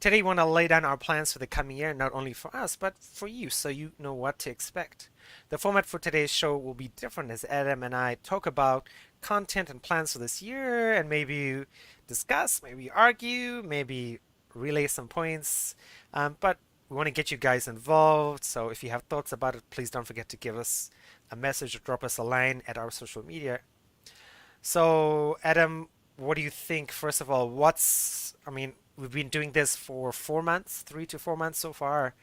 Today, we want to lay down our plans for the coming year, not only for us, but for you, so you know what to expect. The format for today's show will be different as Adam and I talk about content and plans for this year, and maybe discuss, maybe argue, maybe relay some points. But we want to get you guys involved, so if you have thoughts about it, please don't forget to give us a message or drop us a line at our social media. So, Adam, what do you think? First of all, I mean, we've been doing this for 4 months, 3 to 4 months so far.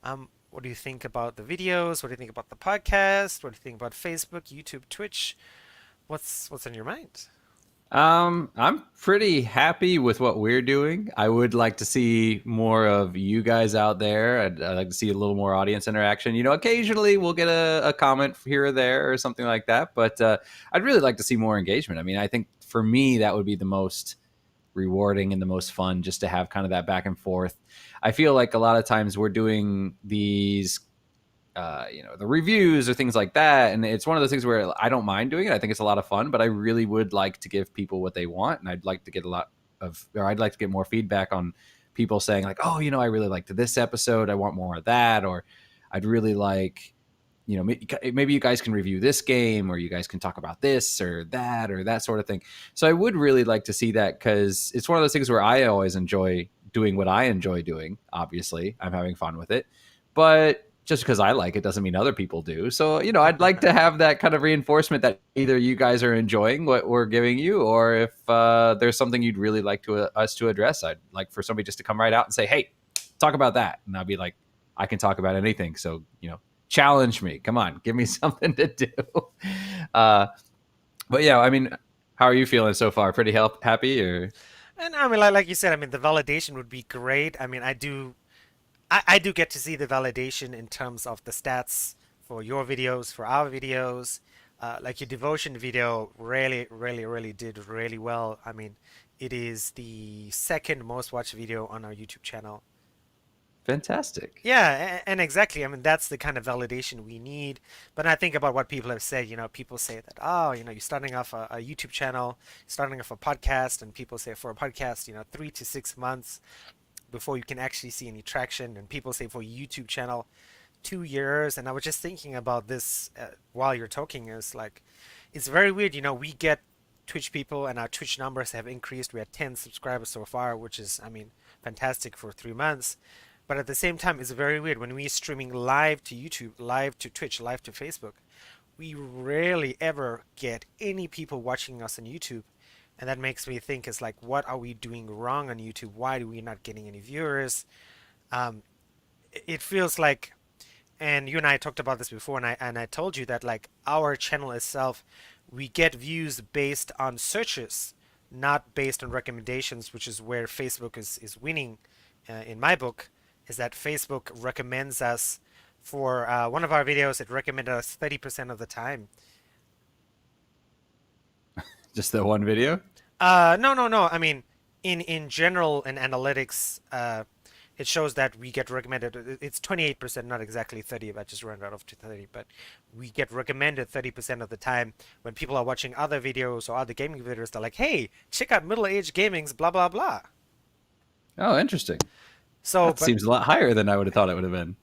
What do you think about the videos? What do you think about the podcast? What do you think about Facebook, YouTube, Twitch? What's on your mind? I'm pretty happy with what we're doing. I would like to see more of you guys out there. I'd like to see a little more audience interaction. Occasionally we'll get a comment here or there or something like that, but I'd really like to see more engagement. I mean, I think for me, that would be the most rewarding and the most fun, just to have kind of that back and forth. I feel like a lot of times we're doing these the reviews or things like that. And it's one of those things where I don't mind doing it. I think it's a lot of fun, but I really would like to give people what they want. And I'd like to get I'd like to get more feedback on people saying like, oh, I really liked this episode. I want more of that. Or I'd really like, maybe you guys can review this game, or you guys can talk about this or that sort of thing. So I would really like to see that, because it's one of those things where I always enjoy doing what I enjoy doing. Obviously, I'm having fun with it, but just because I like it doesn't mean other people do. So, I'd like to have that kind of reinforcement that either you guys are enjoying what we're giving you, or if there's something you'd really like us to address. I'd like for somebody just to come right out and say, hey, talk about that. And I'll be like, I can talk about anything. So, challenge me. Come on, give me something to do. Uh, but yeah, I mean, how are you feeling so far? Pretty happy, or? And I mean, like you said, I mean, the validation would be great. I mean, I do get to see the validation in terms of the stats for your videos, for our videos. Like your devotion video really, really, really did really well. I mean, it is the second most watched video on our YouTube channel. Fantastic. Yeah, and exactly. I mean, that's the kind of validation we need. But I think about what people have said. People say that, oh, you're starting off a YouTube channel, starting off a podcast, and people say for a podcast, 3 to 6 months before you can actually see any traction. And people say for a YouTube channel, 2 years. And I was just thinking about this while you're talking. Is like, it's very weird. We get Twitch people, and our Twitch numbers have increased. We had 10 subscribers so far, which is, I mean, fantastic for 3 months. But at the same time, it's very weird when we're streaming live to YouTube, live to Twitch, live to Facebook. We rarely ever get any people watching us on YouTube. And that makes me think, is like, what are we doing wrong on YouTube? Why do we not getting any viewers? Um, it feels like, and you and I talked about this before, and I told you that like our channel itself, we get views based on searches, not based on recommendations, which is where Facebook is winning. In my book, is that Facebook recommends us for one of our videos. It recommended us 30% of the time. Just the one video? No, no, no. I mean, in general, in analytics, it shows that we get recommended. It's 28%, not exactly 30, but I just rounded off to 30. But we get recommended 30% of the time when people are watching other videos or other gaming videos. They're like, "Hey, check out Middle Age Gaming's blah blah blah." Oh, interesting. So, That but seems a lot higher than I would have thought it would have been.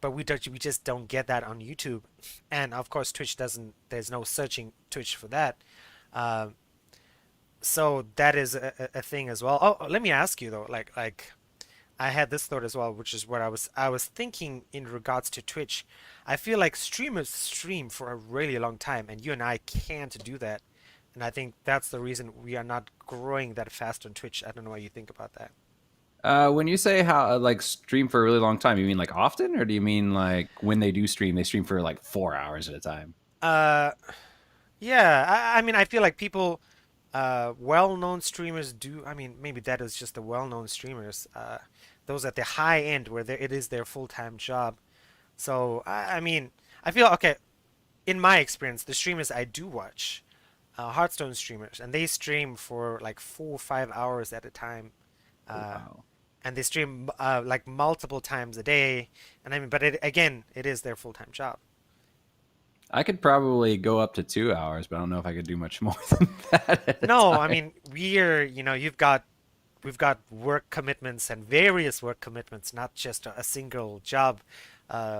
we just don't get that on YouTube, and of course Twitch doesn't. There's no searching Twitch for that. Uh, so that is a thing as well. Oh, let me ask you though, like I had this thought as well, which is what I was thinking in regards to Twitch. I feel like streamers stream for a really long time, and you and I can't do that. And I think that's the reason we are not growing that fast on Twitch. I don't know what you think about that. When you say how like stream for a really long time, you mean like often, or do you mean like when they do stream, they stream for like 4 hours at a time? Uh, yeah, I mean, I feel like people, well-known streamers do. I mean, maybe that is just the well-known streamers. Those at the high end where it is their full-time job. So, I mean, I feel okay. In my experience, the streamers I do watch, Hearthstone streamers, and they stream for like 4 or 5 hours at a time. Oh, Uh, wow. and they stream like multiple times a day. And I mean, but again, it is their full-time job. I could probably go up to 2 hours, but I don't know if I could do much more than that at a No, I time. mean, you've got we've got work commitments and various work commitments, not just a single job,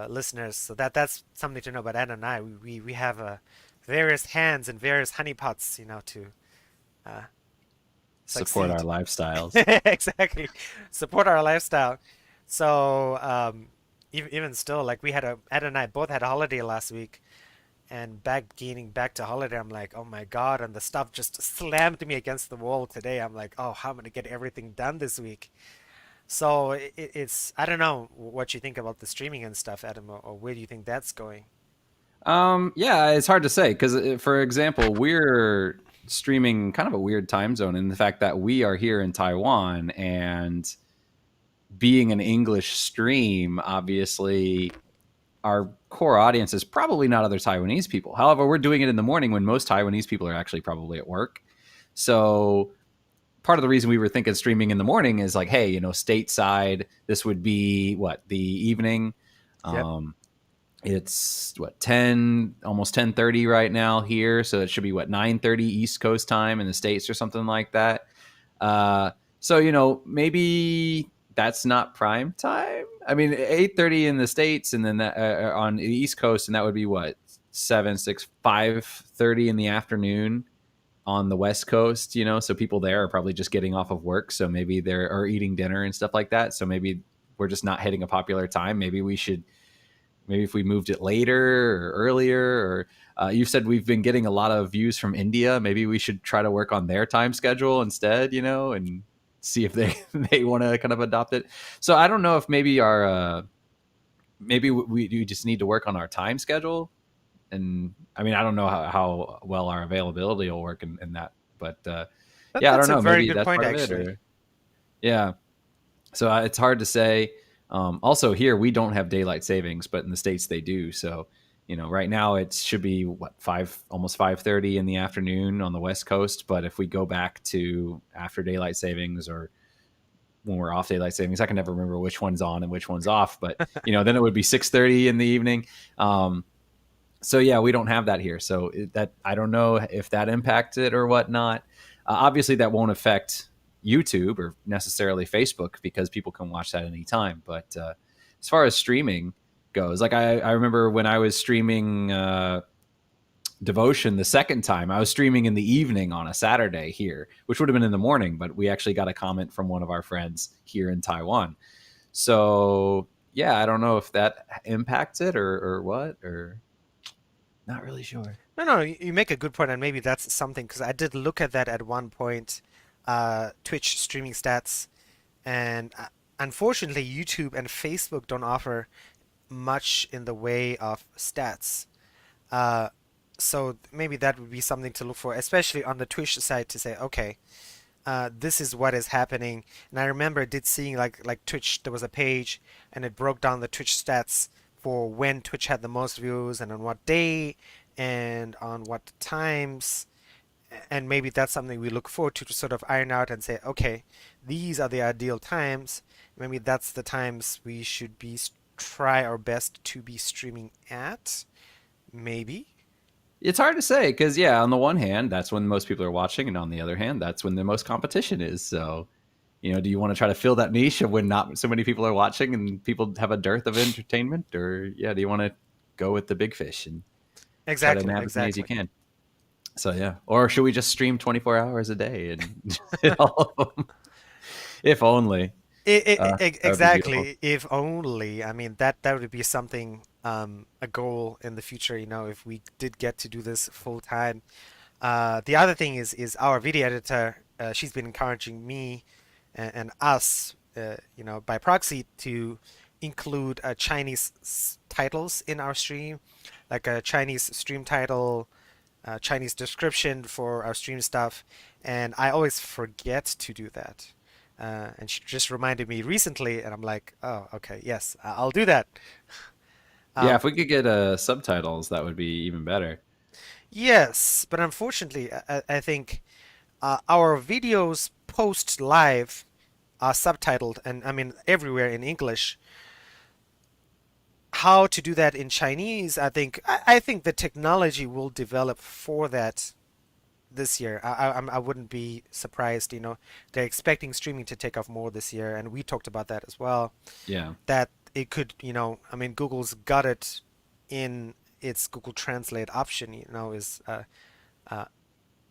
listeners. So that's something to know about Ed and I. We have various hands and various honeypots, to uh, Support our succeed. lifestyles. Exactly, support our lifestyle. So even still, like we had a Ed and I both had a holiday last week, and gaining back to holiday, I'm like, oh my God, and the stuff just slammed me against the wall today. I'm like, oh, how am I gonna get everything done this week? So it's I don't know what you think about the streaming and stuff, Adam, or where do you think that's going? Yeah, it's hard to say because, for example, we're streaming kind of a weird time zone in the fact that we are here in Taiwan, and being an English stream, obviously our core audience is probably not other Taiwanese people. However, we're doing it in the morning when most Taiwanese people are actually probably at work. So part of the reason we were thinking streaming in the morning is like, hey, stateside, this would be what, the evening. Yep. It's what, 10, almost 10:30 right now here, so it should be what, 9:30 East Coast time in the States or something like that. Uh, so maybe that's not prime time. I mean, 8:30 in the States, and then that, on the East Coast, and that would be what, 7, 6, 5:30 in the afternoon on the West Coast. So people there are probably just getting off of work, so maybe they're or eating dinner and stuff like that. So maybe we're just not hitting a popular time. Maybe if we moved it later or earlier, or you said we've been getting a lot of views from India. Maybe we should try to work on their time schedule instead, and see if they they want to kind of adopt it. So I don't know if maybe maybe we just need to work on our time schedule. And I mean, I don't know how well our availability will work in that, but yeah, I That's don't a know. very Maybe good that's point, part of it, actually. or yeah. So it's hard to say. Also, here we don't have daylight savings, but in the States they do. So, right now it should be what, almost 5:30 in the afternoon on the West Coast. But if we go back to after daylight savings, or when we're off daylight savings, I can never remember which one's on and which one's off. But then it would be 6:30 in the evening. So yeah, we don't have that here. So that, I don't know if that impacts it or whatnot. Obviously, that won't affect YouTube or necessarily Facebook because people can watch that anytime. But as far as streaming goes, like I remember when I was streaming Devotion the second time, I was streaming in the evening on a Saturday here, which would have been in the morning, but we actually got a comment from one of our friends here in Taiwan. So yeah, I don't know if that impacts it or what, or not really sure. No, no, you make a good point, and maybe that's something because I did look at that at one point, Twitch streaming stats, and unfortunately, YouTube and Facebook don't offer much in the way of stats. Uh, so maybe that would be something to look for, especially on the Twitch side, to say, okay, this is what is happening. And I remember I did seeing like Twitch, there was a page, and it broke down the Twitch stats for when Twitch had the most views and on what day and on what times. And maybe that's something we look forward to sort of iron out and say, okay, these are the ideal times. Maybe that's the times we should be try our best to be streaming at. Maybe. It's hard to say because, yeah, on the one hand, that's when most people are watching, and on the other hand, that's when the most competition is. So, do you want to try to fill that niche of when not so many people are watching and people have a dearth of entertainment, or yeah, do you want to go with the big fish and try to Exactly, nab as many as you exactly. can? So yeah, or should we just stream 24 hours a day and hit all of them? If only. That would be beautiful. Exactly. If only. I mean, that would be something, a goal in the future, if we did get to do this full time. The other thing is our video editor. She's been encouraging me and us, by proxy, to include Chinese titles in our stream, like a Chinese stream title, Chinese description for our stream stuff, and I always forget to do that. And she just reminded me recently, and I'm like, oh, okay, yes, I'll do that. Yeah, Um, if we could get subtitles, that would be even better. yes, but unfortunately, I think our videos post live are subtitled, and I mean everywhere in English. How to do that in Chinese? I think the technology will develop for that this year. I wouldn't be surprised. They're expecting streaming to take off more this year, and we talked about that as well. Yeah. That it could, I mean, Google's got it in its Google Translate option. Is uh,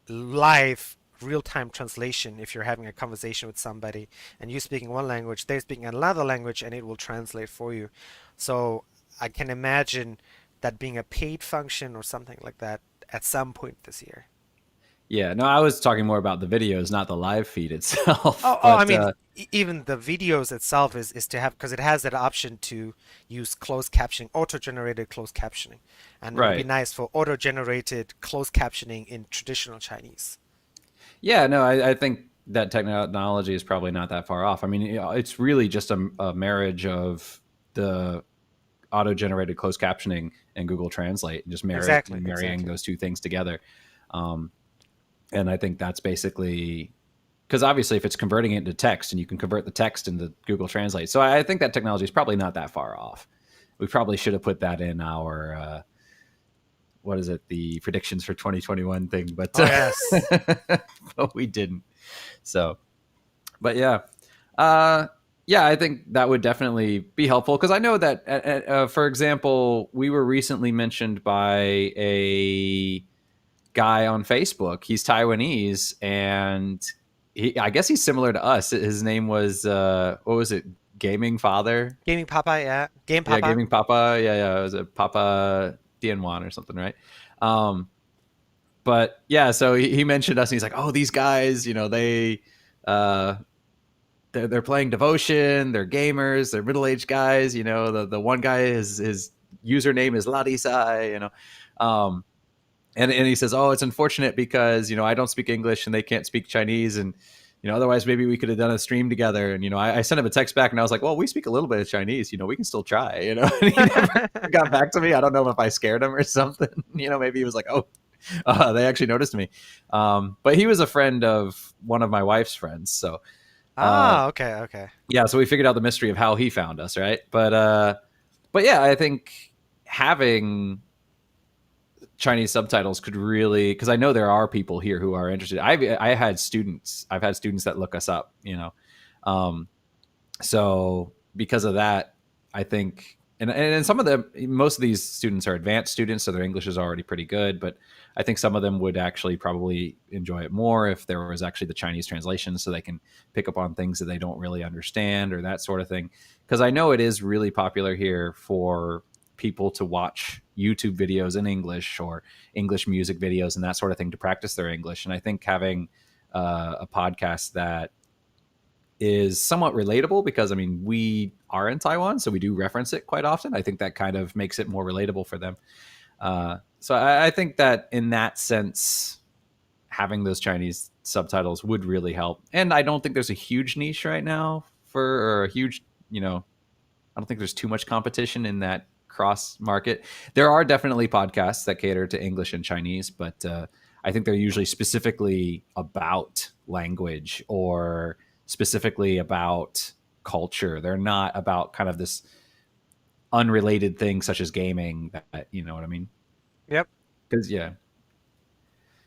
live real-time translation if you're having a conversation with somebody and you speaking one language, they're speaking another language, and it will translate for you. So I can imagine that being a paid function or something like that at some point this year. Yeah. No, I was talking more about the videos, not the live feed itself. Oh, I But mean, even the videos itself is to have because it has that option to use closed captioning, auto-generated closed captioning, and it would be right. nice for auto-generated closed captioning in traditional Chinese. Yeah. No, I think that technology is probably not that far off. I mean, it's really just a marriage of the auto-generated closed captioning and Google Translate, and just Exactly, marrying exactly. those two things together. Um, and I think that's basically because obviously if it's converting it into text and you can convert the text into Google Translate, so I think that technology is probably not that far off. We probably should have put that in our what is it, the predictions for 2021 thing, but Oh yes. but we didn't. So, but yeah, uh, yeah, I think that would definitely be helpful because I know that, for example, we were recently mentioned by a guy on Facebook. He's Taiwanese, and I guess he's similar to us. His name was what was it? Gaming Father. Gaming Papa, yeah. Game Yeah, Papa. Gaming Papa. Yeah, yeah. It was a Papa Dianwan or something, right? Um, but yeah, so he mentioned us, and he's like, "Oh, these guys, uh, they're playing Devotion. They're gamers. They're middle aged guys. The one guy his username is Ladisai. Um, and he says, "Oh, it's unfortunate because I don't speak English and they can't speak Chinese, and otherwise maybe we could have done a stream together." And I sent him a text back, and I was like, "Well, we speak a little bit of Chinese. We can still try." And he never got back to me. I don't know if I scared him or something. Maybe he was like, "Oh, they actually noticed me." But he was a friend of one of my wife's friends, so uh, Ah, okay, okay. yeah. So we figured out the mystery of how he found us, right? But yeah, I think having Chinese subtitles could really, because I know there are people here who are interested. I've had students that look us up, um, so because of that, I think, and some of them, most of these students are advanced students, so their English is already pretty good. But I think some of them would actually probably enjoy it more if there was actually the Chinese translation, so they can pick up on things that they don't really understand or that sort of thing. Because I know it is really popular here for people to watch YouTube videos in English or English music videos and that sort of thing to practice their English. And I think having a podcast that is somewhat relatable, because I mean we are in Taiwan, so we do reference it quite often. I think that kind of makes it more relatable for them. So I think that in that sense, having those Chinese subtitles would really help. And I don't think there's a huge niche right now or a huge, I don't think there's too much competition in that cross market. There are definitely podcasts that cater to English and Chinese, but I think they're usually specifically about language or specifically about culture. They're not about kind of this unrelated thing such as gaming. That you know what I mean? Yep. Because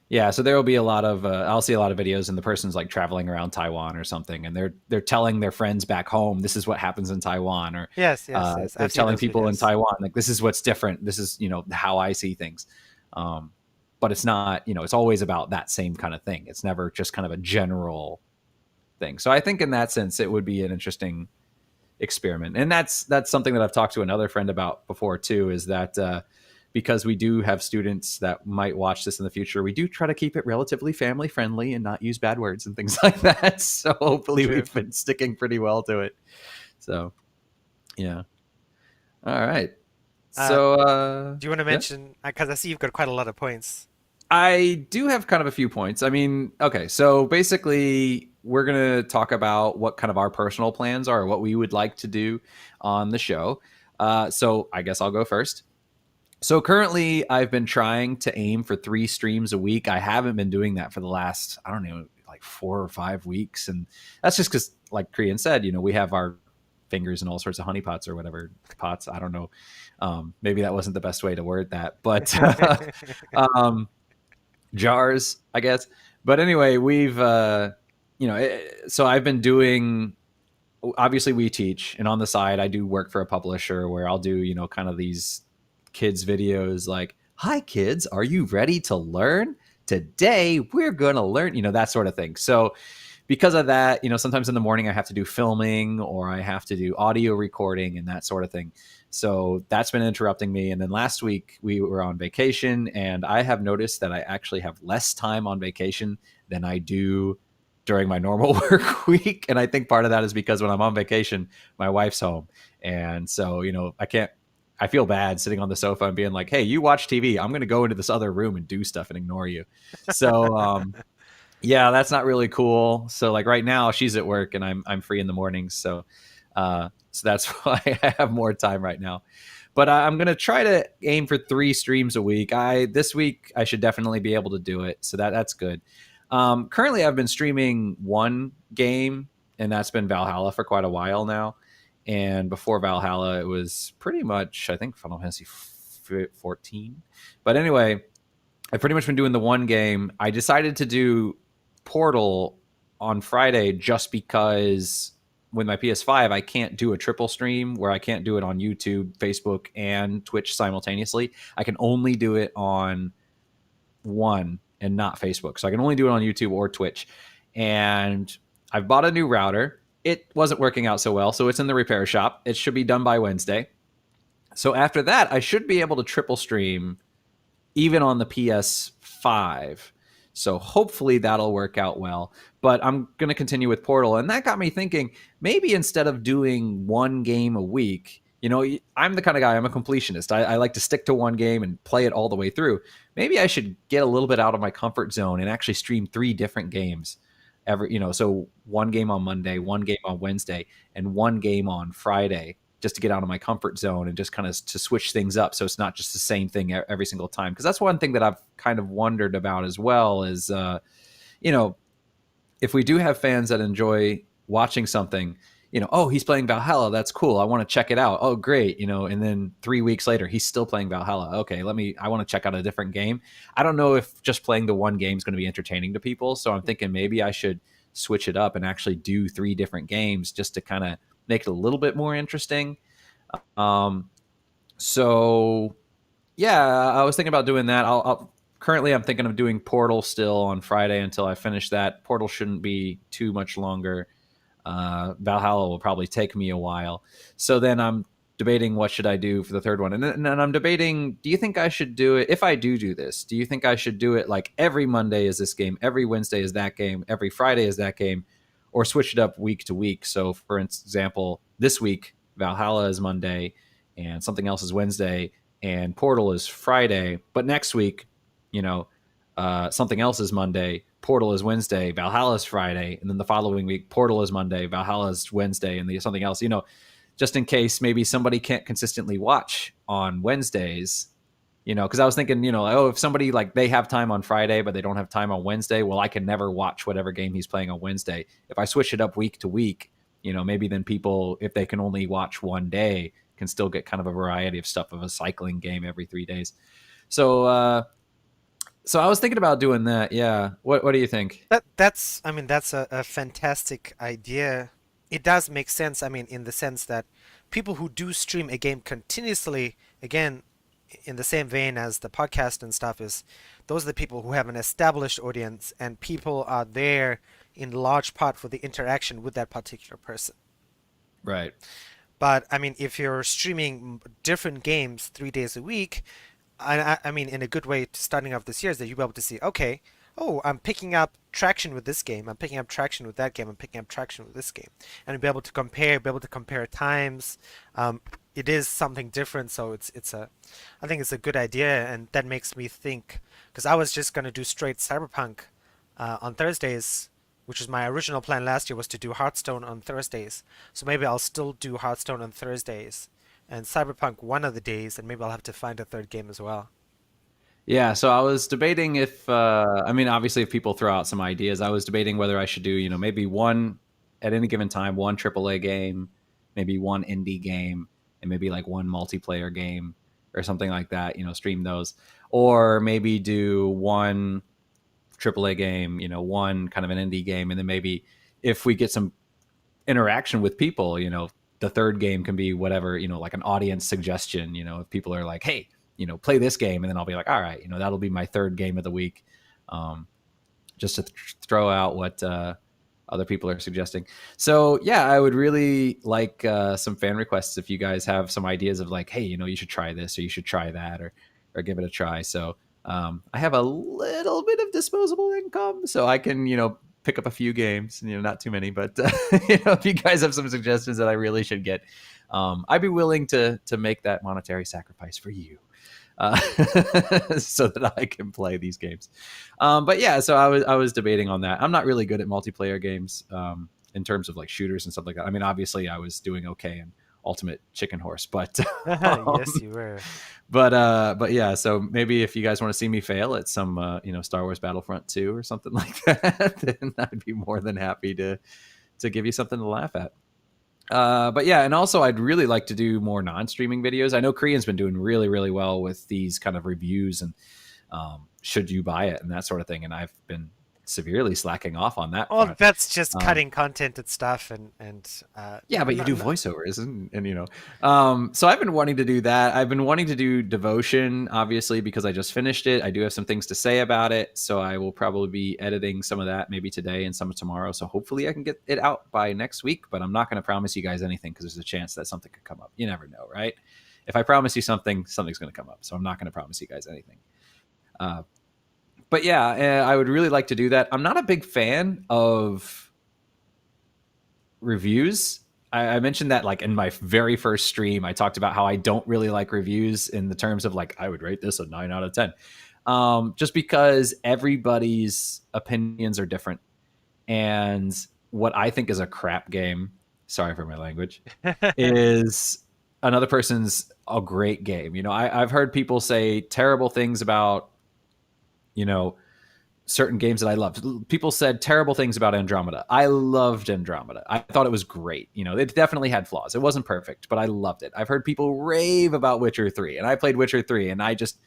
yeah, so there will be a lot of I'll see a lot of videos, and the person's like traveling around Taiwan or something, and they're telling their friends back home this is what happens in Taiwan, or Yes, yes, yes. they're I've seen telling those people in videos. Taiwan like this is what's different. This is how I see things, but it's not. It's always about that same kind of thing. It's never just kind of a general thing. So I think in that sense, it would be an interesting experiment, and that's something that I've talked to another friend about before too. Is that because we do have students that might watch this in the future, we do try to keep it relatively family friendly and not use bad words and things like that. So hopefully True. we've been sticking pretty well to it. So yeah. All right. Uh, So do you want to yeah. mention, because I see you've got quite a lot of points. I do have kind of a few points. I mean, okay, so basically, we're going to talk about what kind of our personal plans are, what we would like to do on the show. So I guess I'll go first. So currently, I've been trying to aim for 3 streams a week. I haven't been doing that for the last, I don't know, like 4 or 5 weeks. And that's just because, like Kriyan said, we have our fingers in all sorts of honeypots or whatever pots. I don't know. Maybe that wasn't the best way to word that. But um, jars, I guess. But anyway, we've so I've been doing, obviously we teach, and on the side I do work for a publisher where I'll do, kind of these kids videos like, "Hi kids, are you ready to learn? Today we're going to learn," that sort of thing. So because of that, sometimes in the morning I have to do filming or I have to do audio recording and that sort of thing. So that's been interrupting me. And then last week we were on vacation, and I have noticed that I actually have less time on vacation than I do during my normal work week. And I think part of that is because when I'm on vacation, my wife's home. And so, I feel bad sitting on the sofa and being like, "Hey, you watch TV. I'm going to go into this other room and do stuff and ignore you." So, yeah, that's not really cool. So like right now she's at work and I'm free in the mornings. So that's why I have more time right now. But I'm gonna try to aim for 3 streams a week. This week I should definitely be able to do it. So that's good. Currently I've been streaming one game, and that's been Valhalla for quite a while now. And before Valhalla, it was pretty much, I think, Final Fantasy 14. But anyway, I've pretty much been doing the one game. I decided to do Portal on Friday just because with my PS5, I can't do a triple stream where I can't do it on YouTube, Facebook, and Twitch simultaneously. I can only do it on one and not Facebook. So I can only do it on YouTube or Twitch. And I've bought a new router. It wasn't working out so well, so it's in the repair shop. It should be done by Wednesday. So after that, I should be able to triple stream even on the PS5. So hopefully that'll work out well. But I'm going to continue with Portal. And that got me thinking, maybe instead of doing one game a week, I'm the kind of guy, I'm a completionist. I like to stick to one game and play it all the way through. Maybe I should get a little bit out of my comfort zone and actually stream 3 different games so one game on Monday, one game on Wednesday, and one game on Friday, just to get out of my comfort zone and just kind of to switch things up. So it's not just the same thing every single time. Because that's one thing that I've kind of wondered about as well is, if we do have fans that enjoy watching something, oh, he's playing Valhalla. That's cool. I want to check it out. Oh, great. And then 3 weeks later, he's still playing Valhalla. Okay, I want to check out a different game. I don't know if just playing the one game is going to be entertaining to people. So I'm thinking maybe I should switch it up and actually do 3 different games just to kind of make it a little bit more interesting. So yeah, I was thinking about doing that. Currently I'm thinking of doing Portal still on Friday until I finish that. Portal shouldn't be too much longer. Valhalla will probably take me a while. So then I'm debating what should I do for the third one. And I'm debating, do you think I should do it? If I do this, do you think I should do it like every Monday is this game, every Wednesday is that game, every Friday is that game, or switch it up week to week? So for example, this week, Valhalla is Monday and something else is Wednesday and Portal is Friday. But next week, something else is Monday, Portal is Wednesday, Valhalla is Friday. And then the following week, Portal is Monday, Valhalla is Wednesday, and something else, just in case maybe somebody can't consistently watch on Wednesdays, because I was thinking, if somebody they have time on Friday, but they don't have time on Wednesday, well, I can never watch whatever game he's playing on Wednesday. If I switch it up week to week, maybe then people, if they can only watch one day, can still get kind of a variety of stuff of a cycling game every 3 days. So I was thinking about doing that. Yeah. What do you think? That's a fantastic idea. It does make sense. In the sense that people who do stream a game continuously, again, in the same vein as the podcast and stuff, is those are the people who have an established audience and people are there in large part for the interaction with that particular person. Right. But if you're streaming different games 3 days a week, in a good way, starting off this year is that you'll be able to see, okay, oh, I'm picking up traction with this game, I'm picking up traction with that game, I'm picking up traction with this game, and be able to compare times. It is something different, so I think it's a good idea, and that makes me think, because I was just gonna do straight Cyberpunk on Thursdays, which was my original plan last year was to do Hearthstone on Thursdays. So maybe I'll still do Hearthstone on Thursdays and Cyberpunk one of the days, and maybe I'll have to find a third game as well. Yeah, so I was debating if, obviously, if people throw out some ideas, I was debating whether I should do, maybe one at any given time, one AAA game, maybe one indie game, and maybe like one multiplayer game or something like that, stream those. Or maybe do one AAA game, one kind of an indie game, and then maybe if we get some interaction with people, the third game can be whatever, like an audience suggestion, if people are like, hey, play this game, and then I'll be like, all right, that'll be my third game of the week. Just to throw out what other people are suggesting. So yeah, I would really like some fan requests if you guys have some ideas of like, hey, you should try this or you should try that or give it a try. So I have a little bit of disposable income, so I can pick up a few games, not too many, but if you guys have some suggestions that I really should get, I'd be willing to make that monetary sacrifice for you. So that I can play these games. But yeah, so I was debating on that. I'm not really good at multiplayer games in terms of like shooters and stuff like that. I mean, obviously I was doing okay in Ultimate Chicken Horse, but Yes, you were. but yeah, so maybe if you guys want to see me fail at some Star Wars Battlefront 2 or something like that, then I'd be more than happy to give you something to laugh at. But yeah, and also I'd really like to do more non-streaming videos. I know Korean's been doing really, really well with these kind of reviews and should you buy it and that sort of thing. And I've been severely slacking off on that. Well, front. that's just cutting content and stuff, and yeah, but you do voiceovers, and so I've been wanting to do that. I've been wanting to do Devotion, obviously, because I just finished it. I do have some things to say about it, so I will probably be editing some of that maybe today and some tomorrow. So hopefully I can get it out by next week. But I'm not going to promise you guys anything because there's a chance that something could come up. You never know, right? If I promise you something, something's going to come up. So I'm not going to promise you guys anything. But yeah, I would really like to do that. I'm not a big fan of reviews. I mentioned that like in my very first stream, I talked about how I don't really like reviews in the terms of like, I would rate this a 9 out of 10. Just because everybody's opinions are different. And what I think is a crap game, sorry for my language, is another person's a great game. I've heard people say terrible things about certain games that I loved. People said terrible things about Andromeda. I loved Andromeda. I thought it was great. It definitely had flaws. It wasn't perfect, but I loved it. I've heard people rave about Witcher 3, and I played Witcher 3, and I just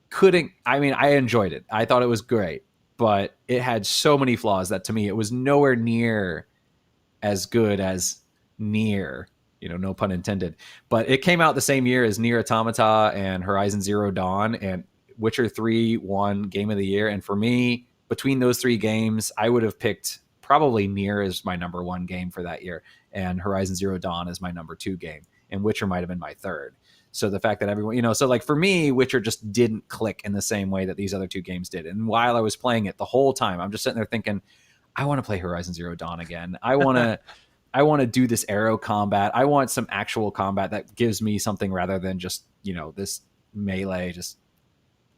couldn't. I mean, I enjoyed it. I thought it was great, but it had so many flaws that to me, it was nowhere near as good as Nier. No pun intended. But it came out the same year as Nier Automata and Horizon Zero Dawn, and Witcher 3 won Game of the Year. And for me, between those three games, I would have picked probably Nier as my number one game for that year, and Horizon Zero Dawn as my number two game, and Witcher might have been my third. So the fact that everyone, so like for me, Witcher just didn't click in the same way that these other two games did. And while I was playing it the whole time, I'm just sitting there thinking, I want to play Horizon Zero Dawn again. I want to do this arrow combat. I want some actual combat that gives me something rather than just, this melee, just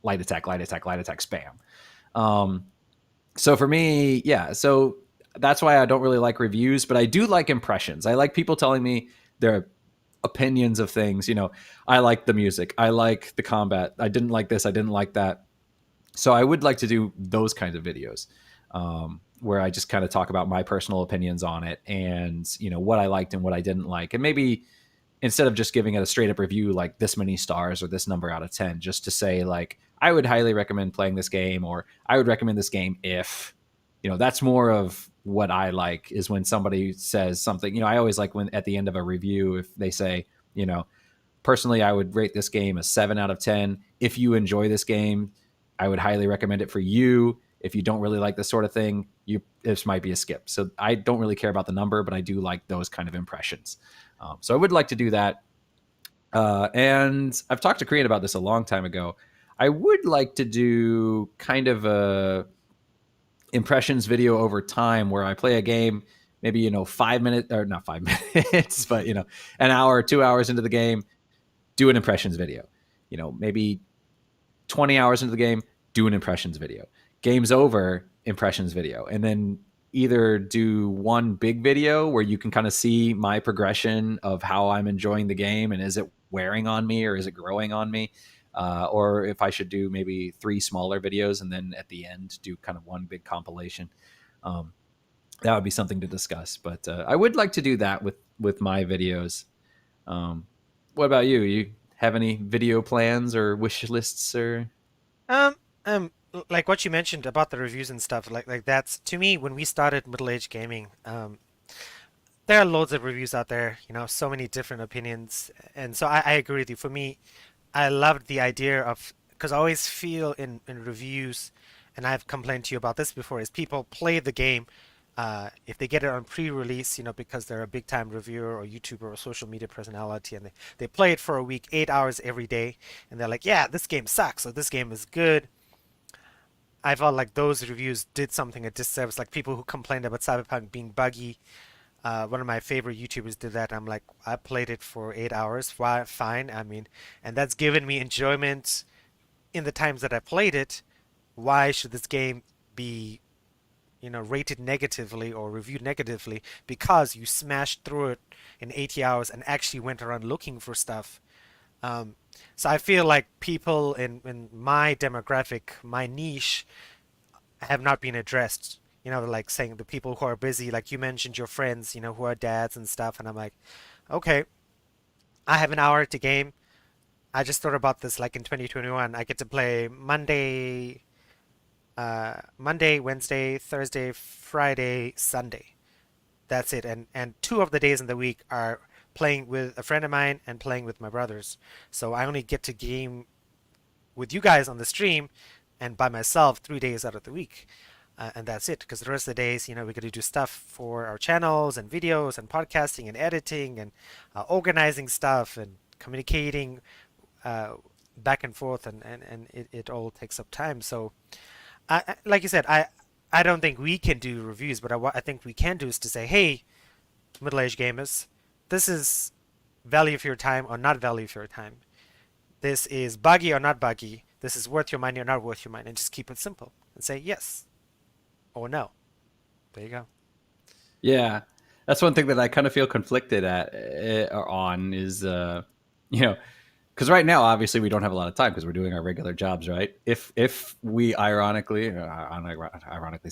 light attack spam. So for me, yeah, so that's why I don't really like reviews, but I do like impressions. I like people telling me their opinions of things. I like the music, I like the combat, I didn't like this, I didn't like that. So I would like to do those kinds of videos where I just kind of talk about my personal opinions on it and what I liked and what I didn't like, and maybe instead of just giving it a straight up review like this many stars or this number out of 10, just to say like, I would highly recommend playing this game, or I would recommend this game if, that's more of what I like, is when somebody says something. I always like when at the end of a review, if they say, personally, I would rate this game a 7 out of 10. If you enjoy this game, I would highly recommend it for you. If you don't really like this sort of thing, this might be a skip. So I don't really care about the number, but I do like those kind of impressions. So I would like to do that. And I've talked to Korean about this a long time ago. I would like to do kind of a impressions video over time where I play a game, maybe, 5 minutes, or not 5 minutes, but, an hour, 2 hours into the game, do an impressions video. Maybe 20 hours into the game, do an impressions video. Game's over, impressions video. And then either do one big video where you can kind of see my progression of how I'm enjoying the game and is it wearing on me or is it growing on me, or if I should do maybe 3 smaller videos and then at the end do kind of one big compilation. That would be something to discuss, but I would like to do that with my videos. What about you? You have any video plans or wish lists or? Um, Like what you mentioned about the reviews and stuff, like that's to me when we started Middle Age Gaming. There are loads of reviews out there, so many different opinions, and so I agree with you. For me, I loved the idea of because I always feel in reviews, and I've complained to you about this before, is people play the game. If they get it on pre-release, because they're a big-time reviewer or YouTuber or social media personality, and they play it for a week, 8 hours every day, and they're like, yeah, this game sucks, or this game is good. I felt like those reviews did something a disservice. Like people who complained about Cyberpunk being buggy. One of my favorite YouTubers did that. I'm like, I played it for 8 hours. Why? Fine. I mean, and that's given me enjoyment in the times that I played it. Why should this game be, rated negatively or reviewed negatively because you smashed through it in 80 hours and actually went around looking for stuff? Um, so I feel like people in my demographic, my niche, have not been addressed. Like saying the people who are busy, like you mentioned, your friends, who are dads and stuff. And I'm like, okay, I have an hour to game. I just thought about this like in 2021. I get to play Monday, Wednesday, Thursday, Friday, Sunday. That's it. And two of the days in the week are playing with a friend of mine and playing with my brothers. So I only get to game with you guys on the stream and by myself 3 days out of the week. And that's it. Because the rest of the days, we got to do stuff for our channels and videos and podcasting and editing and organizing stuff and communicating uh, back and forth, and it all takes up time. So, like you said, I don't think we can do reviews, but what I think we can do is to say, hey, middle-aged gamers, this is value of your time or not value of your time. This is buggy or not buggy. This is worth your money or not worth your money, and just keep it simple and say yes or no. There you go. Yeah, that's one thing that I kind of feel conflicted at or on is, you know, because right now obviously we don't have a lot of time because we're doing our regular jobs, right? If we ironically is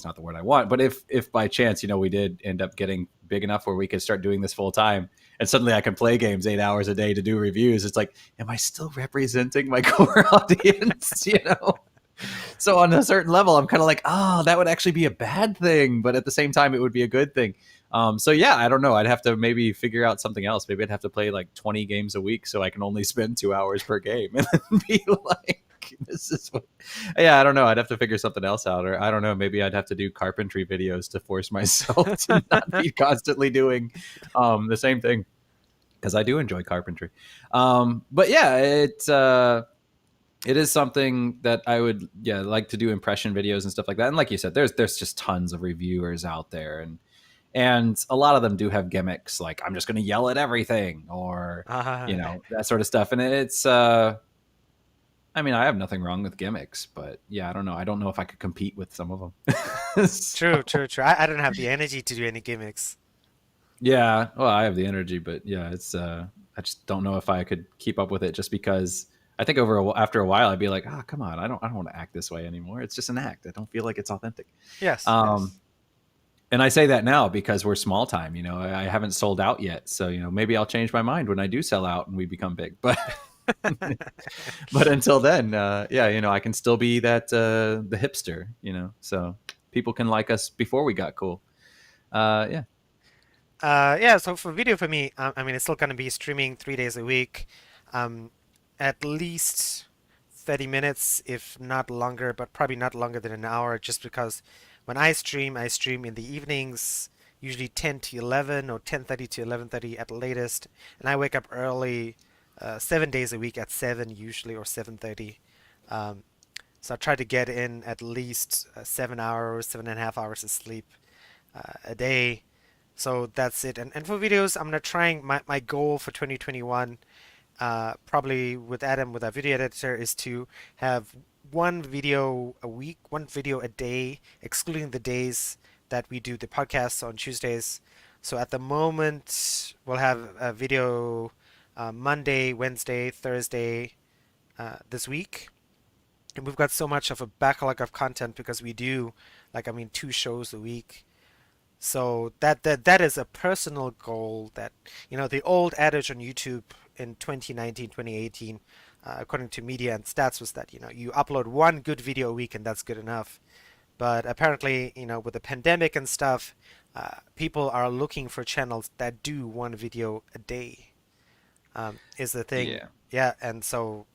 not the word I want, but if by chance we did end up getting big enough where we could start doing this full time, and suddenly I can play games 8 hours a day to do reviews, it's like, am I still representing my core audience? So on a certain level, I'm kind of like, oh, that would actually be a bad thing, but at the same time, it would be a good thing. So yeah, I don't know. I'd have to maybe figure out something else. Maybe I'd have to play like 20 games a week so I can only spend 2 hours per game, and then be like, this is what. Yeah, I don't know. I'd have to figure something else out, or I don't know. Maybe I'd have to do carpentry videos to force myself to not be constantly doing the same thing because I do enjoy carpentry. But yeah, it is something that I would like to do impression videos and stuff like that. And like you said, there's just tons of reviewers out there, and a lot of them do have gimmicks like I'm just going to yell at everything, or Uh, that sort of stuff. And it's I mean, I have nothing wrong with gimmicks, but yeah, I don't know. I don't know if I could compete with some of them. true, So, true, true. I don't have the energy to do any gimmicks. yeah, well, I have the energy, but yeah, it's I just don't know if I could keep up with it just because I think after a while I'd be like, "Ah, come on. I don't want to act this way anymore. It's just an act. I don't feel like it's authentic." Yes, Um yes. and I say that now because we're small time, I haven't sold out yet. So, maybe I'll change my mind when I do sell out and we become big. But but until then, yeah, I can still be that the hipster, So people can like us before we got cool. Yeah. Yeah, so for video for me, I mean, it's still going to be streaming 3 days a week, um, at least 30 minutes, if not longer, but probably not longer than an hour, just because when I stream in the evenings, usually 10 to 11 or 10:30 to 11:30 at latest, and I wake up early, 7 days a week at 7 usually or 7:30. Um, so I try to get in at least 7 hours, 7.5 hours of sleep a day. So that's it. And for videos, I'm gonna trying my goal for 2021, probably with Adam, with our video editor, is to have one video a week, one video a day, excluding the days that we do the podcasts on Tuesdays. So at the moment, we'll have a video Monday, Wednesday, Thursday this week. And we've got so much of a backlog of content because we do, like, I mean, 2 shows a week. So that is a personal goal that, the old adage on YouTube in 2019, 2018, according to media and stats, was that you upload one good video a week and that's good enough. But apparently, with the pandemic and stuff, people are looking for channels that do one video a day. Is the thing. Yeah. Yeah, and so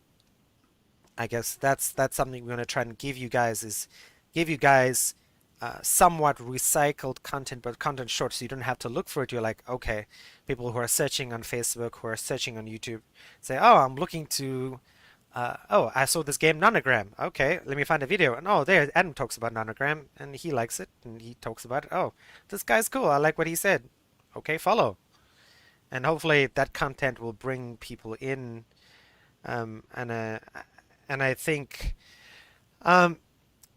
I guess that's something we're gonna try and give you guys somewhat recycled content, but content short, so you don't have to look for it. You're like, okay, people who are searching on Facebook, who are searching on YouTube, say, oh, I'm looking to, oh, I saw this game Nonogram. Okay, let me find a video. And oh, there, Adam talks about Nonogram, and he likes it, and he talks about it. Oh, this guy's cool. I like what he said. Okay, follow. And hopefully that content will bring people in, um, and uh, and I think. Um,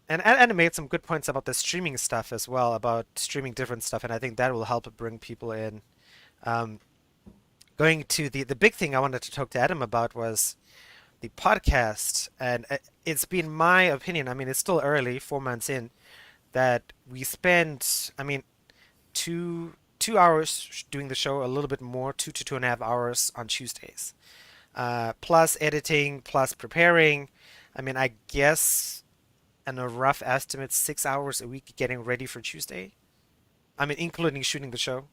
and Anna made some good points about the streaming stuff as well, about streaming different stuff, and I think that will help bring people in. Um, Going to the big thing I wanted to talk to Adam about was the podcast, and it's been my opinion. I mean, it's still early, 4 months in, that we spend, I mean, 2 hours doing the show, a little bit more, 2 to 2.5 hours on Tuesdays, plus editing, plus preparing. I mean, I guess and a rough estimate 6 hours a week getting ready for Tuesday. I mean, including shooting the show.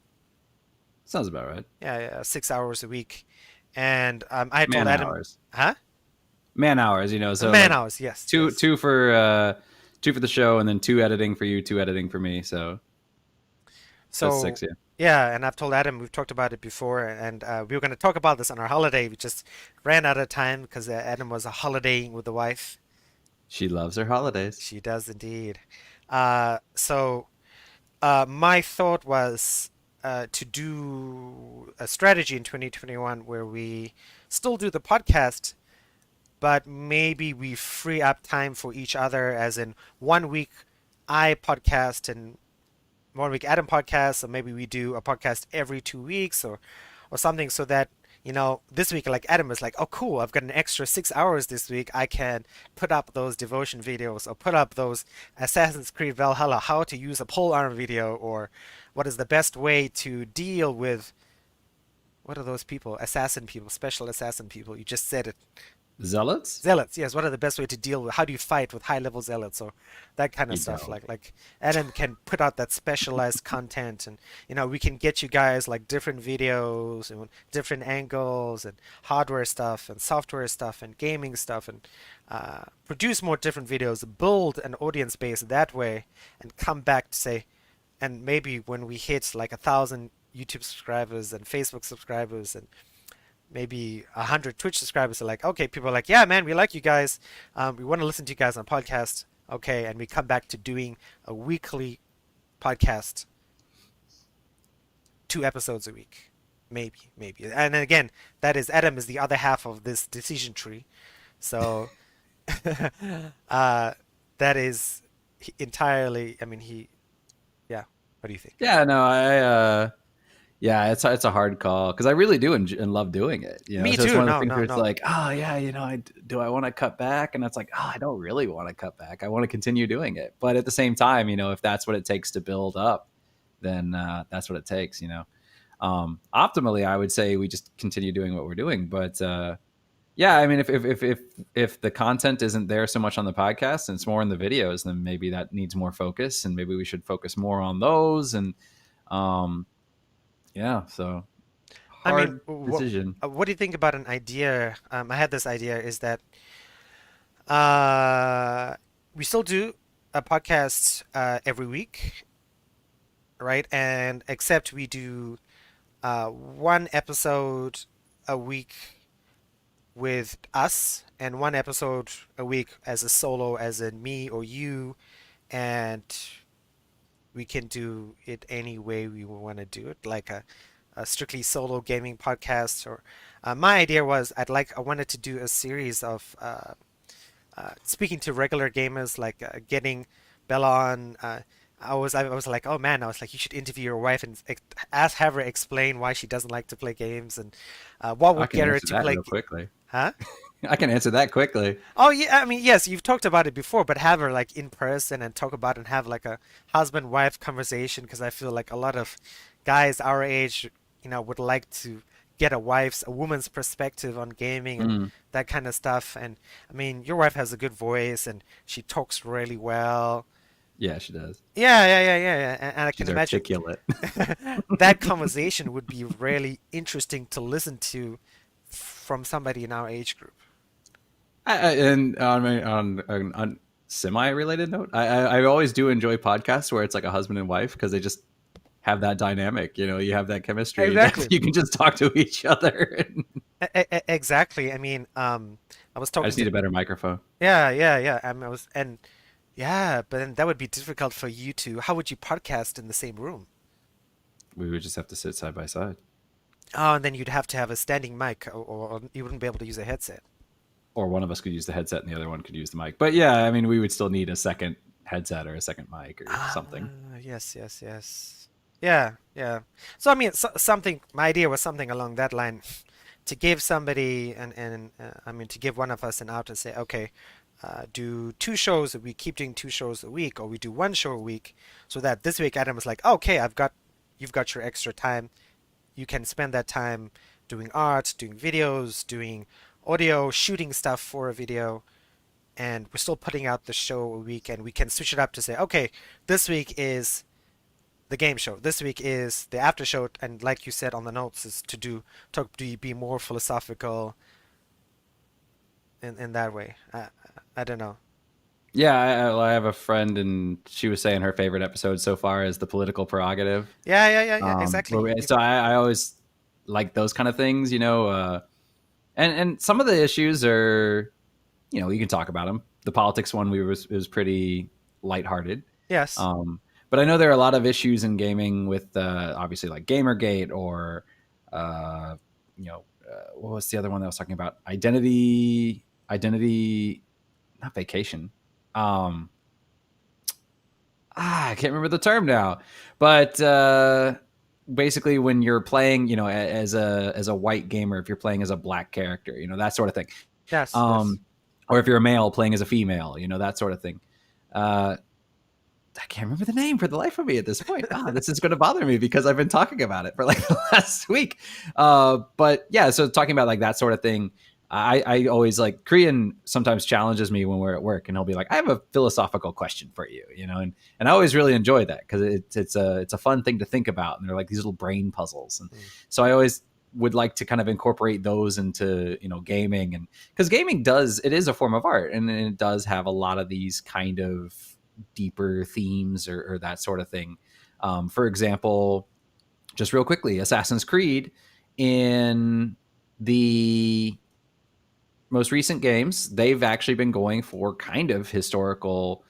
Sounds about right. Yeah, yeah, 6 hours a week. And I told Man Adam, hours. huh? Man hours, so Man like hours, yes, two yes. two for two for the show and then two editing for you, two editing for me. So that's So, 6, yeah. yeah, and I've told Adam, we've talked about it before, and we were going to talk about this on our holiday. We just ran out of time because Adam was holidaying with the wife. She loves her holidays. She does indeed. So my thought was to do a strategy in 2021 where we still do the podcast, but maybe we free up time for each other, as in one week I podcast and one week Adam podcasts, or maybe we do a podcast every 2 weeks or something, so that this week, like Adam was like, oh cool, I've got an extra 6 hours this week. I can put up those devotion videos or put up those Assassin's Creed Valhalla how to use a polearm video, or what is the best way to deal with, what are those people, assassin people, special assassin people, you just said it. Zealots? Zealots, yes. What are the best way to deal with? How do you fight with high level zealots or that kind of You stuff? don't. Like Adam can put out that specialized content, and we can get you guys like different videos and different angles and hardware stuff and software stuff and gaming stuff, and produce more different videos, build an audience base that way, and come back to say, and maybe when we hit like 1,000 YouTube subscribers and Facebook subscribers and maybe 100 Twitch subscribers are like, okay, people are like, yeah, man, we like you guys. We want to listen to you guys on podcast. Okay, and we come back to doing a weekly podcast, 2 episodes a week, maybe. And then again, that is Adam is the other half of this decision tree, so uh, that is entirely. I mean, yeah. What do you think? Yeah, no, yeah, it's a hard call because I really do and love doing it. Me So it's too. one of the No, things no, where it's no. like, oh yeah, do I want to cut back? And it's like, oh, I don't really want to cut back. I want to continue doing it, but at the same time, if that's what it takes to build up, then that's what it takes. Optimally, I would say we just continue doing what we're doing, but yeah, I mean, if the content isn't there so much on the podcast and it's more in the videos, then maybe that needs more focus, and maybe we should focus more on those. And um, yeah, so I mean, hard decision. what do you think about an idea? I had this idea is that uh, we still do a podcast every week, right? And except we do one episode a week with us, and one episode a week as a solo, as in me or you, and we can do it any way we want to do it, like a strictly solo gaming podcast. Or my idea was I wanted to do a series of speaking to regular gamers, like getting Bella on. I was like, oh man, I was like, you should interview your wife and have her explain why she doesn't like to play games, and what I would can get her answer to that play. real quickly. Huh? I can answer that quickly. Oh yeah, I mean yes, you've talked about it before, but have her like in person and talk about it and have like a husband-wife conversation, because I feel like a lot of guys our age, would like to get a woman's perspective on gaming and Mm. that kind of stuff. And I mean, your wife has a good voice and she talks really well. Yeah, she does. Yeah. And I can She's imagine articulate. that conversation would be really interesting to listen to from somebody in our age group. And on semi-related note, I always do enjoy podcasts where it's like a husband and wife because they just have that dynamic. You know, you have that chemistry that Exactly. you can just talk to each other. Exactly. I mean, I was I talking just need to a better microphone. yeah. I was and yeah, but then that would be difficult for you to. How would you podcast in the same room? We would just have to sit side by side, Oh, and then you'd have to have a standing mic, or you wouldn't be able to use a headset. or one of us could use the headset and the other one could use the mic. But yeah, I mean, we would still need a second headset or a second mic or Ah, something. yes. Yeah. So I mean, something. My idea was something along that line, to give somebody I mean to give one of us an out to say, okay, do two shows. We keep doing two shows a week, or we do one show a week, so that this week Adam was like, okay, you've got your extra time. You can spend that time doing art, doing videos, doing audio, shooting stuff for a video, and we're still putting out the show a week, and we can switch it up to say, okay, this week is the game show. This week is the after show, and like you said on the notes, is to be more philosophical in that way. I don't know. Yeah, I have a friend, and she was saying her favorite episode so far is the political prerogative. Yeah. Exactly. So I always like those kind of things, you know. And some of the issues are, you know, you can talk about them. The politics one was pretty lighthearted. Yes. Um, but I know there are a lot of issues in gaming with obviously like GamerGate or uh, what was the other one that I was talking about? Identity, not vacation. Um, I can't remember the term now, but basically when you're playing, you know, as a white gamer, if you're playing as a black character, you know, that sort of thing, Yes. um, or if you're a male playing as a female, you know, that sort of thing. Uh, I can't remember the name for the life of me at this point. This is going to bother me because I've been talking about it for like the last week. But yeah, so talking about like that sort of thing, I always like Korean sometimes challenges me when we're at work, and he'll be like, "I have a philosophical question for you," you know, and I always really enjoy that because it's a fun thing to think about, and they're like these little brain puzzles, and Mm. so I always would like to kind of incorporate those into, you know, gaming, and because gaming it is a form of art, and it does have a lot of these kind of deeper themes or that sort of thing. For example, just real quickly, Assassin's Creed in the most recent games, they've actually been going for kind of historical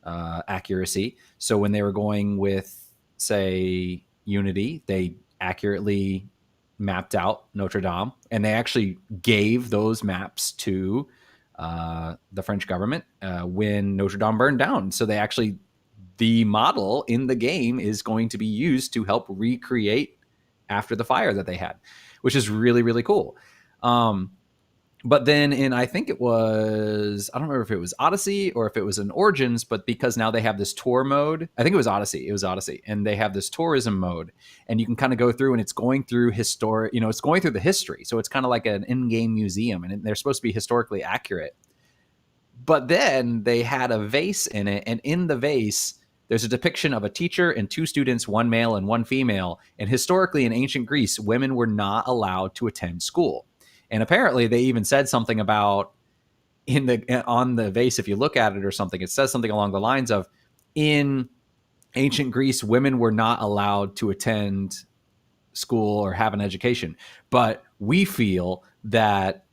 accuracy. So when they were going with, say, Unity, they accurately mapped out Notre Dame, and they actually gave those maps to the French government when Notre Dame burned down. So they actually, the model in the game is going to be used to help recreate after the fire that they had, which is really, really cool. But then in, I think it was, I don't remember if it was Odyssey or if it was in Origins, but because now they have this tour mode, I think it was Odyssey. It was Odyssey. And they have this tourism mode, and you can kind of go through, and it's going through historic, you know, it's going through the history. So it's kind of like an in-game museum, and they're supposed to be historically accurate. But then they had a vase in it, and in the vase, there's a depiction of a teacher and two students, one male and one female. And historically in ancient Greece, women were not allowed to attend school. And apparently they even said something about on the vase, if you look at it or something, it says something along the lines of, in ancient Greece, women were not allowed to attend school or have an education. But we feel that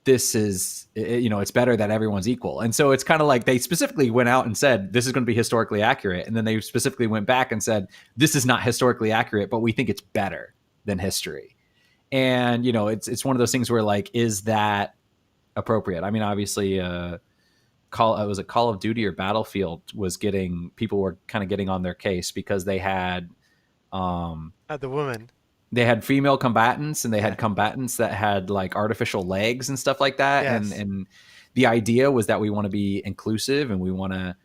this is, you know, it's better that everyone's equal. And so it's kind of like they specifically went out and said, this is going to be historically accurate. And then they specifically went back and said, this is not historically accurate, but we think it's better than history. And, you know, it's one of those things where like, is that appropriate? I mean, obviously, was it Call of Duty or Battlefield was people were kind of getting on their case because The woman. they had female combatants, and they Yeah. had combatants that had like artificial legs and stuff like that. Yes. And the idea was that we want to be inclusive, and we want to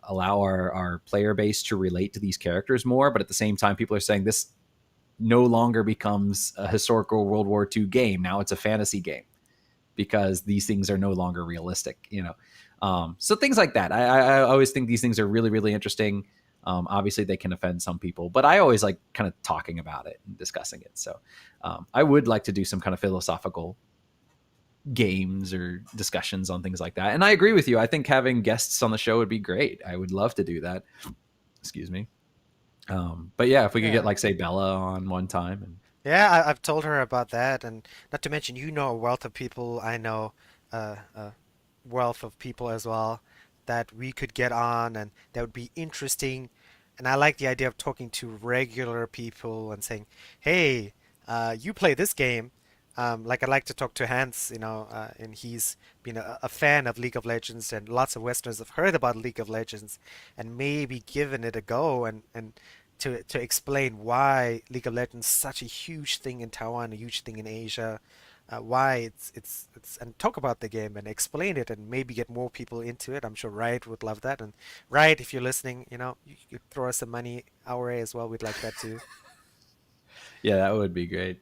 allow our player base to relate to these characters more. But at the same time, people are saying this no longer becomes a historical World War II game. Now it's a fantasy game because these things are no longer realistic, you know. So things like that. I always think these things are really, really interesting. Obviously, they can offend some people, but I always like kind of talking about it and discussing it. So I would like to do some kind of philosophical games or discussions on things like that. And I agree with you. I think having guests on the show would be great. I would love to do that. Excuse me. But yeah, if we could get Yeah. like say Bella on one time and Yeah, I've told her about that, and not to mention, you know, a wealth of people. I know a wealth of people as well that we could get on, and that would be interesting. And I like the idea of talking to regular people and saying, "Hey, you play this game." Like I like to talk to Hans, you know, and he's been a fan of League of Legends, and lots of Westerners have heard about League of Legends, and maybe given it a go, and to explain why League of Legends is such a huge thing in Taiwan, a huge thing in Asia, why it's and talk about the game and explain it and maybe get more people into it. I'm sure Riot would love that. And Riot, if you're listening, you know, you could throw us some money our way as well. We'd like that too. yeah, that would be great.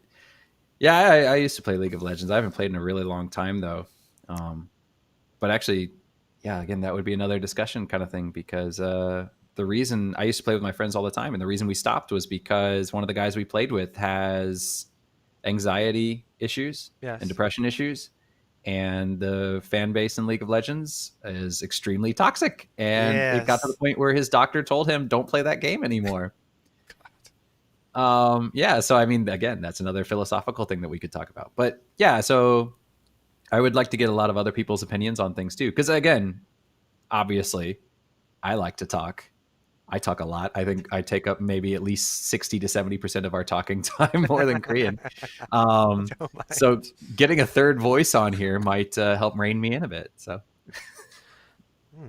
Yeah, I used to play League of Legends. I haven't played in a really long time though. Um, but actually, yeah, again, that would be another discussion kind of thing because the reason I used to play with my friends all the time, and the reason we stopped was because one of the guys we played with has anxiety issues and Yes. depression issues, and the fan base in League of Legends is extremely toxic. And it got to the Yes. point where his doctor told him, "Don't play that game anymore." Yeah, so I mean, again, that's another philosophical thing that we could talk about. But yeah, so I would like to get a lot of other people's opinions on things too, because again, obviously, I like to talk. I talk a lot. I think I take up maybe at least 60 to 70% of our talking time more than Korean. Don't So mind. getting a third voice on here might help rein me in a bit. So, Hmm.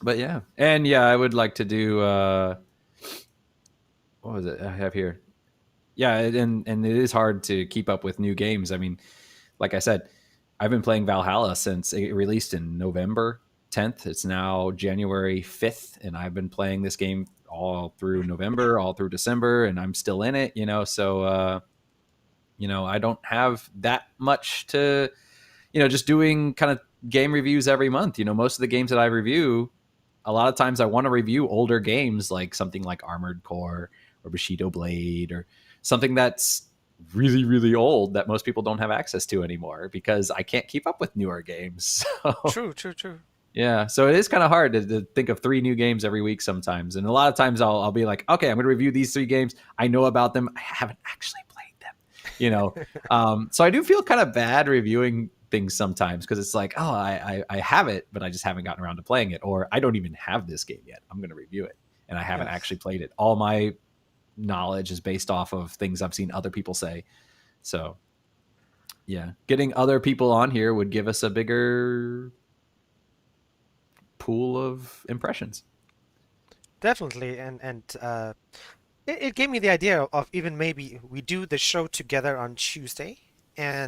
but yeah. And yeah, I would like to do, what was it I have here? Yeah. And it is hard to keep up with new games. I mean, like I said, I've been playing Valhalla since it released in November 10th. It's now January 5th, and I've been playing this game all through November, all through December, and I'm still in it, you know. So, I don't have that much to, just doing kind of game reviews every month. Most of the games that I review, a lot of times I want to review older games like something like Armored Core or Bushido Blade or something that's really, really old that most people don't have access to anymore because I can't keep up with newer games. So, True, true, true. yeah. So it is kind of hard to think of 3 new games every week sometimes. And a lot of times I'll be like, okay, I'm going to review these 3 games. I know about them. I haven't actually played them, you know? So I do feel kind of bad reviewing things sometimes because it's like, oh, I have it, but I just haven't gotten around to playing it. Or I don't even have this game yet. I'm going to review it. And I haven't Yes. actually played it. All my knowledge is based off of things I've seen other people say. So yeah, getting other people on here would give us a bigger pool of impressions. Definitely. And it gave me the idea of even maybe we do the show together on Tuesday,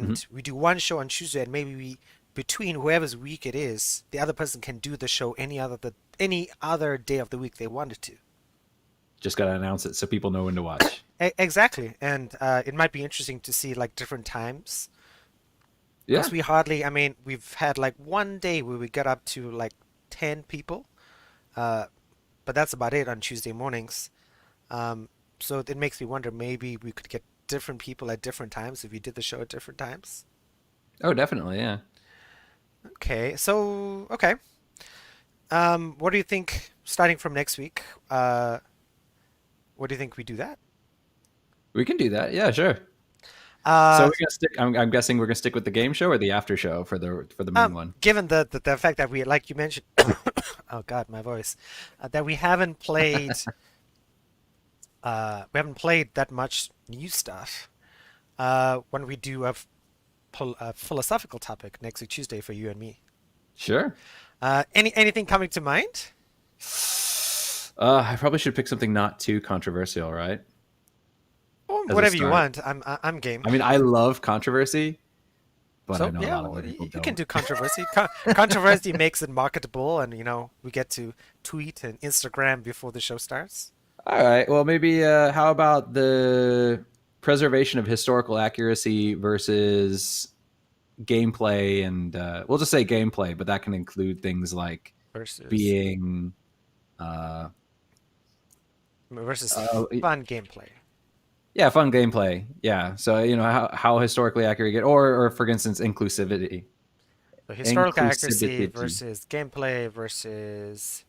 Mm-hmm. and we do one show on Tuesday, and maybe we between whoever's week it is, the other person can do the show any other day of the week they wanted to. Just got to announce it so people know when to watch. Exactly, and it might be interesting to see like different times Yeah. because we hardly. I mean, we've had like one day where we got up to like 10 people, uh, but that's about it on Tuesday mornings. Um, so it makes me wonder maybe we could get different people at different times if we did the show at different times. Oh, definitely. Yeah. Okay, so okay. What do you think starting from next week? What do you think we do that? We can do that. Yeah, sure. So Uh, we're gonna stick. I'm guessing we're gonna stick with the game show or the after show for the main one. Given the fact that we like you mentioned, oh God, my voice, that we haven't played that much new stuff. When we do a philosophical topic next week Tuesday for you and me. Sure. Anything coming to mind? I probably should pick something not too controversial, right? Or As a whatever you start. want. I'm game. I mean, I love controversy, but I So know a yeah, lot of other people you can don't. do controversy. Controversy makes it marketable, and we get to tweet and Instagram before the show starts. All right. Well, maybe how about the preservation of historical accuracy versus gameplay, and we'll just say gameplay, but that can include things like versus being uh, versus uh, fun gameplay. yeah, fun gameplay. Yeah. So how historically accurate you get, or for instance, inclusivity. So historical accuracy Inclusivity. versus gameplay versus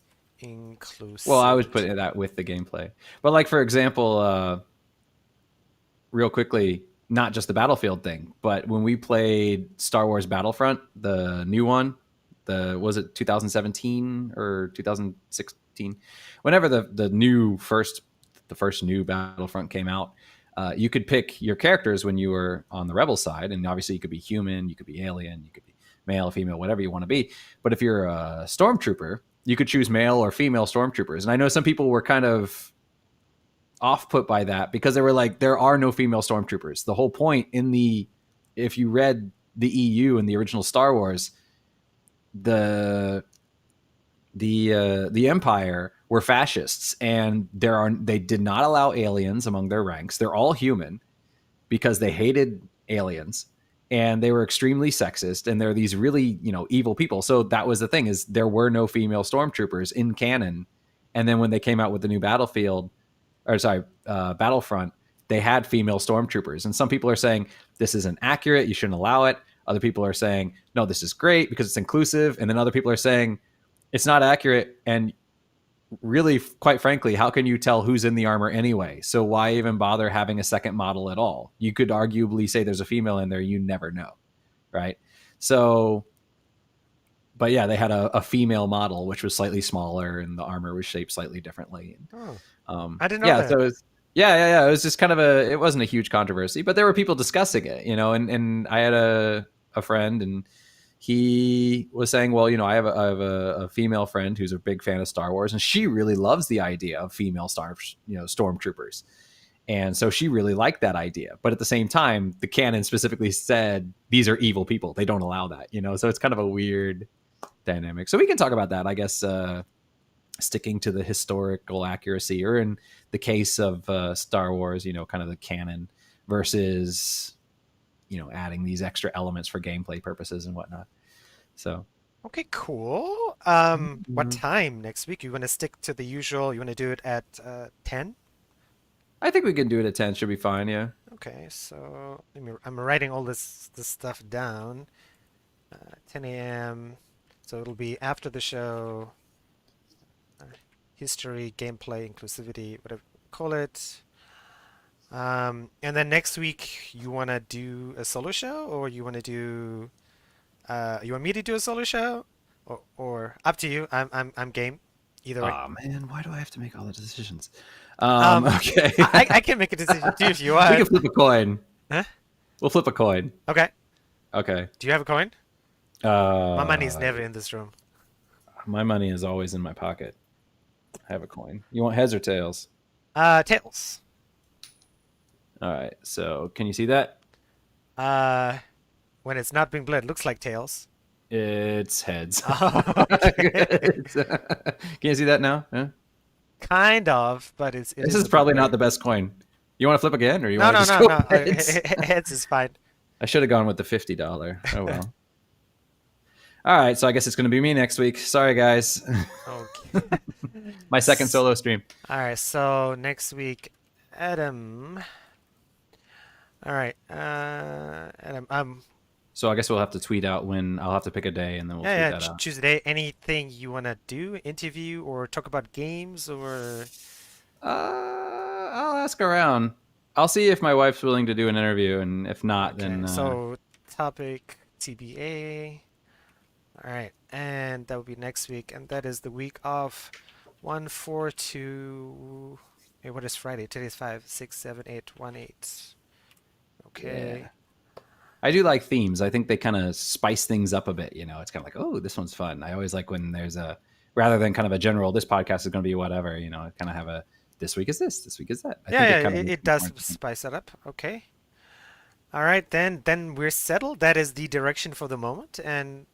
Well, I would put inclusivity. that with the gameplay, but like for example, real quickly, not just the Battlefield thing, but when we played Star Wars Battlefront, the new one, the was it 2017 or 2016, whenever the first new Battlefront came out, you could pick your characters when you were on the rebel side, and obviously you could be human, you could be alien, you could be male, female, whatever you want to be. But if you're a stormtrooper, you could choose male or female stormtroopers. And I know some people were kind of off put by that because they were like, there are no female stormtroopers. The whole point if you read the EU and the original Star Wars, the the Empire were fascists, and they did not allow aliens among their ranks. They're all human because they hated aliens, and they were extremely sexist, and they're these really evil people. So that was the thing, is there were no female stormtroopers in canon. And then when they came out with the new Battlefront, they had female stormtroopers. And some people are saying this isn't accurate, you shouldn't allow it. Other people are saying, no, this is great because it's inclusive. And then other people are saying it's not accurate. And really, quite frankly, how can you tell who's in the armor anyway? So why even bother having a second model at all? You could arguably say there's a female in there, you never know, right? So, but yeah, they had a female model which was slightly smaller, and the armor was shaped slightly differently. Oh, Um, I didn't know yeah, that. so yeah. It was just kind of it wasn't a huge controversy, but there were people discussing it, and I had a friend, and he was saying, well, I have a female friend who's a big fan of Star Wars, and she really loves the idea of female stormtroopers. And so she really liked that idea. But at the same time, the canon specifically said these are evil people. They don't allow that, so it's kind of a weird dynamic. So we can talk about that, I guess, sticking to the historical accuracy, or in the case of Star Wars, kind of the canon versus, adding these extra elements for gameplay purposes and whatnot. So, Okay, cool. What time next week? You want to stick to the usual? You want to do it at 10? I think we can do it at 10. Should be fine. Yeah. Okay, so I'm writing all this stuff down. 10 a.m. So it'll be after the show. History, gameplay, inclusivity, whatever you call it. And then next week you want to do a solo show, or you want to do you want me to do a solo show, or up to you. I'm game. Either way. Oh man, why do I have to make all the decisions? Um, Okay. I can make a decision too if you We can want. flip a coin. Huh? We'll flip a coin. Okay. Okay. Do you have a coin? My money's Uh, never in this room. my money is always in my pocket. I have a coin. You want heads or tails? Tails. All right. So can you see that? Uh, when it's not being bled, it looks like tails. It's heads. Oh, okay. Can you see that now? Yeah? Kind of, but it This is is a bit probably not weird. the best coin. You want to flip again, or you No, want to no, just no, go no. heads? Heads is fine. I should have gone with the $50. Oh well. All right. So I guess it's going to be me next week. Sorry, guys. Okay. My second solo stream. All right, so next week, Adam. All right, Adam. So I guess we'll have to tweet out when I'll have to pick a day, and then we'll tweet Yeah, that out. choose a day. Anything you wanna do? Interview or talk about games or? I'll ask around. I'll see if my wife's willing to do an interview, and if not, Okay, then so topic TBA. All right, and that will be next week, and that is the week of 1, 4, 2. Hey, what is Friday? Today's 5, 6, 7, 8, 1, 8. Okay. yeah. I do like themes. I think they kind of spice things up a bit. It's kind of like, oh, this one's fun. I always like when there's rather than kind of a general, this podcast is going to be whatever. Kind of have this week is this week is that. I think Yeah, it yeah, kind of it makes it more does interesting. spice it up. Okay. All right, then we're settled. That is the direction for the moment. And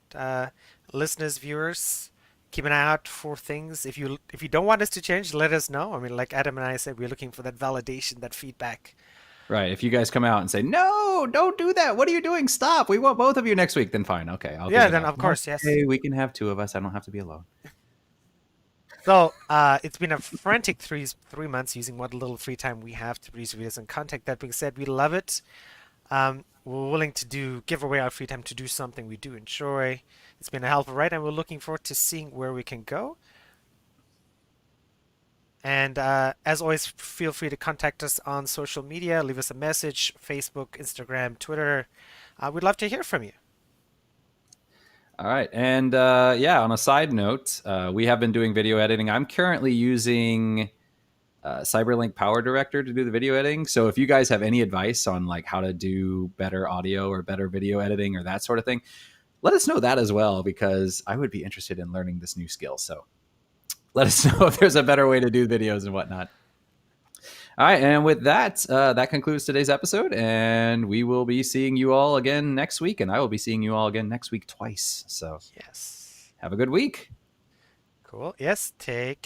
listeners, viewers, keep an eye out for things. If you don't want us to change, let us know. I mean, like Adam and I said, we're looking for that validation, that feedback. Right. If you guys come out and say, no, don't do that. What are you doing? Stop. We want both of you next week. Then fine. Okay. I'll Yeah, give it then up. of course, yes. Okay, we can have two of us. I don't have to be alone. So it's been a frantic three months using what little free time we have to produce videos and content. That being said, we love it. We're willing to give away our free time to do something we do enjoy. It's been a helpful ride, and we're looking forward to seeing where we can go. And as always, feel free to contact us on social media. Leave us a message: Facebook, Instagram, Twitter. We'd love to hear from you. All right. And yeah, on a side note, we have been doing video editing. I'm currently using CyberLink Power Director to do the video editing. So if you guys have any advice on like how to do better audio or better video editing or that sort of thing, let us know that as well, because I would be interested in learning this new skill. So let us know if there's a better way to do videos and whatnot. All right. And with that, that concludes today's episode. And we will be seeing you all again next week. And I will be seeing you all again next week twice. So Yes. have a good week. Cool. Yes. Take care.